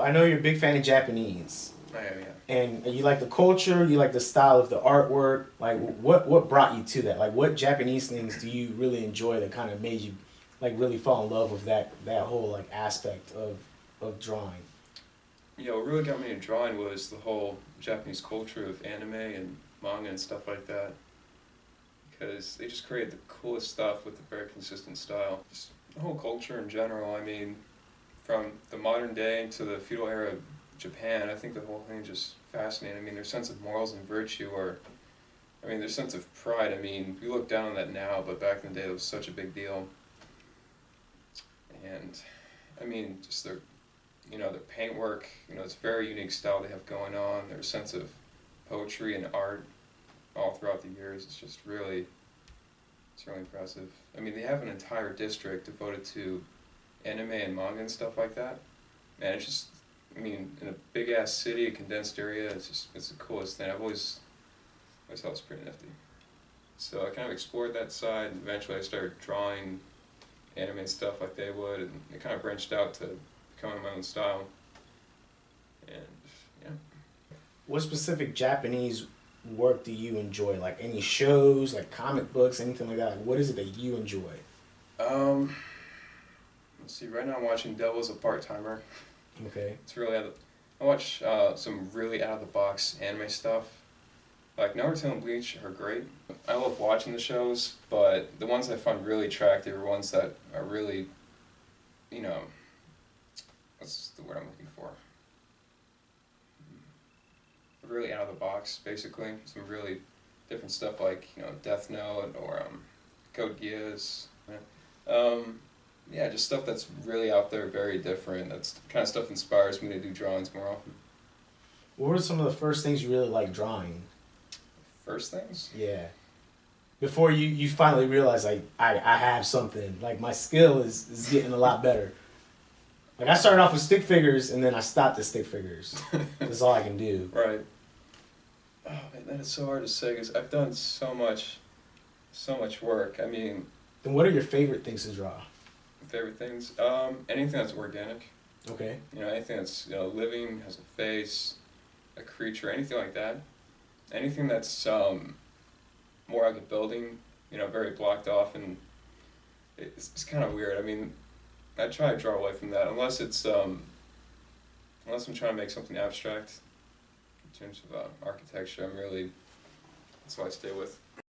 I know you're a big fan of Japanese. I am, yeah. And you like the culture, you like the style of the artwork. Like, what brought you to that? Like, what Japanese things do you really enjoy that kind of made you, like, really fall in love with that whole like aspect of drawing? Yeah, what really got me into drawing was the whole Japanese culture of anime and manga and stuff like that. Because they just create the coolest stuff with a very consistent style. Just the whole culture in general, I mean, from the modern day to the feudal era of Japan, I think the whole thing is just fascinating. I mean, their sense of morals and virtue are, I mean, their sense of pride. I mean, we look down on that now, but back in the day, it was such a big deal. And, I mean, just their, their paintwork, it's a very unique style they have going on. Their sense of poetry and art all throughout the years, it's really impressive. I mean, they have an entire district devoted to anime and manga and stuff like that. Man, it's just, I mean, in a big ass city, a condensed area, it's the coolest thing. Always thought it was pretty nifty. So I kind of explored that side, and eventually I started drawing anime and stuff like they would, and it kind of branched out to becoming my own style. And yeah. What specific Japanese work do you enjoy? Like any shows, like comic books, anything like that? Like, what is it that you enjoy? Um, let's see. Right now I'm watching Devil's a Part-Timer. Okay. It's really I watch some really out of the box anime stuff. Like Naruto and Bleach are great. I love watching the shows, but the ones I find really attractive are ones that are really, what's the word I'm looking for? Really out of the box, basically. Some really different stuff like, Death Note or Code Geass. Yeah, just stuff that's really out there, very different. That's the kind of stuff inspires me to do drawings more often. What were some of the first things you really liked drawing? First things? Yeah. Before you finally realize, like, I have something. Like, my skill is getting a lot better. Like, I started off with stick figures, and then I stopped at stick figures. That's all I can do. Right. Oh, man, that is so hard to say, because I've done so much work. I mean... Then what are your favorite things to draw? Favorite things? Anything that's organic. Okay. Anything that's, living, has a face, a creature, anything like that. Anything that's, more like a building, very blocked off, and it's kind of weird. I mean, I try to draw away from that, unless I'm trying to make something abstract. In terms of architecture, that's what I stay with.